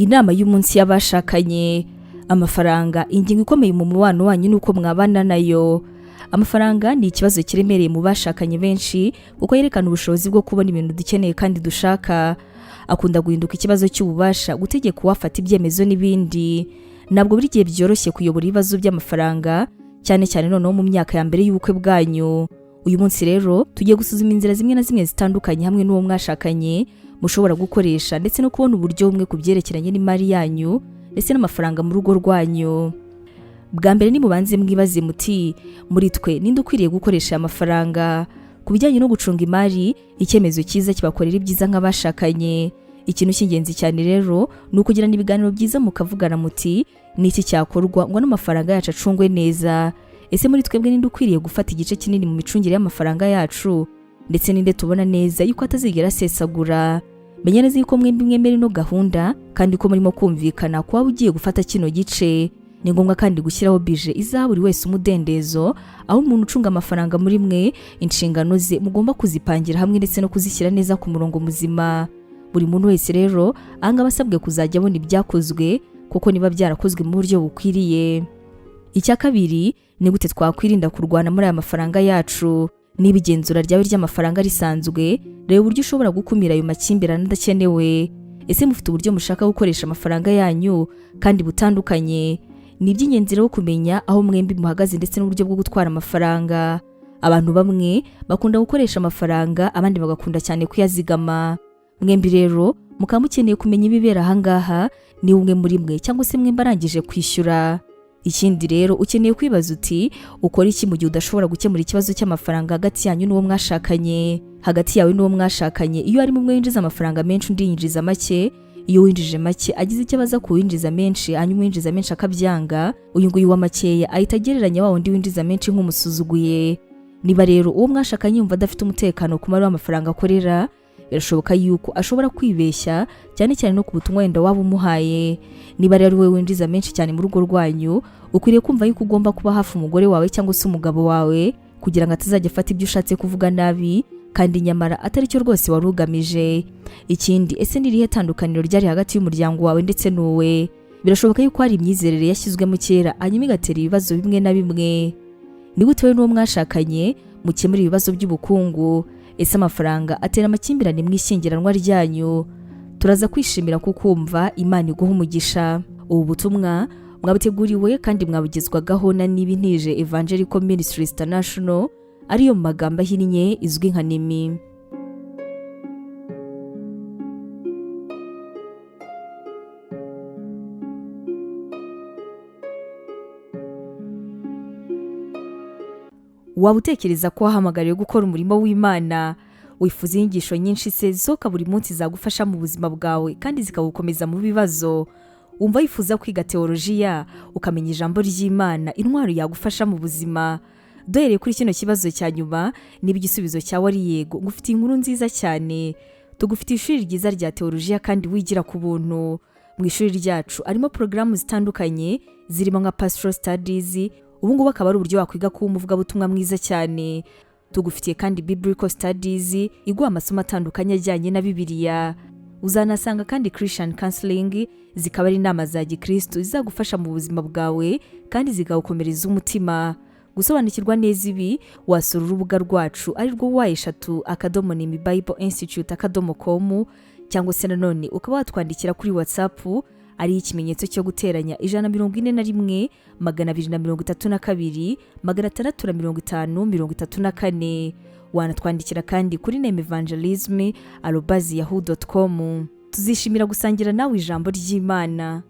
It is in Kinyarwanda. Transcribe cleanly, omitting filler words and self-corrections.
Inama y'umunsi y'abashakanye. Amafaranga ingingo ikomeye mu mubano wanyu nuko mwabana nayo. Amafaranga ni ikibazo kiremereye mu bashakanye benshi kuko yerekana ubushobozi bwo kubona ibintu dukeneye kandi dushaka. Akunda guhinduka ikibazo cy'ububasha, gutegeka uwafata ibyemezo n'ibindi. Ntabwo buri gihe byoroshye kuyobora ibibazo by'amafaranga, cyane cyane noneho mu myaka ya mbere y'ubukwe bwanyu. Uyu munsi rero tugiye gusuzuma inzira zimwe na zimwe zitandukanye hamwe n'uwo mwashakanye mushobora gukoresha ndetse no kubona uburyo bumwe ku byerekeranye n'imari yanyu ndetse n'amafaranga mu rugo rwanyu. Bwa mbere ni mubanze mwibaze muti, muri twe ninde ukwiriye gukoresha amafaranga? Ku bijyanye no gucunga imari, icyemezo cyiza kibakorera ibyiza nk'abashakanye. Ikintu cy'ingenzi cyane rero ni ukugirana ibiganiro byiza mukavugana muti, ni iki cyakorwa ngo n'amafaranga yacu acungwe neza? Ese muri twebwe ninde ukwiriye gufata igice kinini mu micungire y'amafaranga yacu? Ndetse ninde tubona neza yuko atazigera asesagura? Menya neza yuko mwembi mwemera ino gahunda kandi ko murimo kumvikana ko waba ugiye gufata kino gice. Ni ngombwa kandi gushyiraho bije izaha buri wese umudendezo, aho umuntu ucunga amafaranga muri mwe inshingano ze mugomba kuzipangira hamwe ndetse no kuzishyira neza ku murongo muzima. Buri muntu wese rero ahanga basabwe kuzajya abona ibyakozwe kuko niba byarakozwe mu buryo bukwiriye. Icya kabiri ni gute twakwirinda kurwana muri aya mafaranga yacu. Niba igenzura ryawe ry'amafaranga risanzwe, reba uburyo ushobora gukumira ayo makimbirane adakenewe. Ese mufite uburyo mushaka gukoresha amafaranga yanyu kandi butandukanye? Ni iby'ingenzi rero kumenya aho mwembi muhagaze ndetse n'uburyo bwo gutwara amafaranga. Abantu bamwe bakunda gukoresha amafaranga, abandi bagakunda cyane kuyazigama. Mwembi rero mukaba mukeneye kumenya ibibera ahangaha, ni umwe muri mwe cyangwa se mwembi arangije kwishyura. Ikindi rero ukeneye kwibaza uti, ukora iki mu gihe udashobora gukemura ikibazo cy'amafaranga hagati yanyu n'uwo mwashakanye? Hagati yawe n'uwo mwashakanye, iyo harimo umwe winjiza amafaranga menshi undi yinjiza make, iyo winjije make agize icyo abaza ku winjiza menshi hanyuma winjiza menshi akabyanga, uyu nguyu wa makeya ahita agereranya wa wundi winjiza menshi nk'umusuzuguye. Niba rero uwo mwashakanye yumva adafite umutekano ku mari w'amafaranga akorera, birashoboka yuko ashobora kwibeshya cyane cyane no ku butumwa wenda waba umuhaye. Niba rero wowe winjiza menshi cyane mu rugo rwanyu, ukwiriye kumva yuko ugomba kuba hafi umugore wawe cyangwa se umugabo wawe kugira ngo atazajya afata ibyo ushatse kuvuga nabi kandi nyamara atari cyo rwose wari ugamije. Ikindi, ese ni irihe tandukaniro ryari hagati y'umuryango wawe ndetse n'uwe? Birashoboka yuko hari imyizerere yashyizwemo kera hanyuma igatera ibibazo bimwe na bimwe. Ni gute wowe n'uwo mwashakanye mukemura ibibazo by'ubukungu? Ese amafaranga atera amakimbirane mu ishyingiranwa ryanyu? Turaza kwishimira kukumva. Imana iguha umugisha. Ubu butumwa mwabuteguriwe kandi mwabugezwagaho na Nibintije Evangelical Ministries International, ariyo mu magambo ahinnye izwi nka NIMI. Waba utekereza ko wahamagariwe gukora umurimo w'Imana? Wifuza inyigisho nyinshi se zisohoka buri munsi zagufasha mu buzima bwawe kandi zikagukomeza mu bibazo? Wumva wifuza kwiga teolojiya, ukamenya ijambo ry'Imana, intwaro yagufasha mu buzima? Duhereye kuri kino kibazo cya nyuma, niba igisubizo cyawe ari yego, ngufitiye inkuru nziza cyane. Tugufitiye ishuri ryiza rya teolojiya kandi wigira ku buntu. Mu ishuri ryacu harimo porogaramu zitandukanye zirimo nka Pastoral Studies. Ubu ngubu akaba ari uburyo wakwiga kuba umuvugabutumwa mwiza cyane. Tugufitiye kandi Biblical Studies, iguha amasomo atandukanye ajyanye na Bibiliya. Uzanasanga kandi Christian Counseling, zikaba ari inama za Gikristo zizagufasha mu buzima bwawe kandi zigagukomereza umutima. Gusobanukirwa neza ibi, wasura urubuga rwacu arirwo wa#NIMIBibleInstitute.com, cyangwa se nanone ukaba watwandikira kuri WhatsApp ari ikimenyetso cyo guteranya 141 232 650 34. Wanatwandikira kandi kuri nemevangelism@yahoo.com. Tuzishimira gusangira nawe ijambo ry'Imana.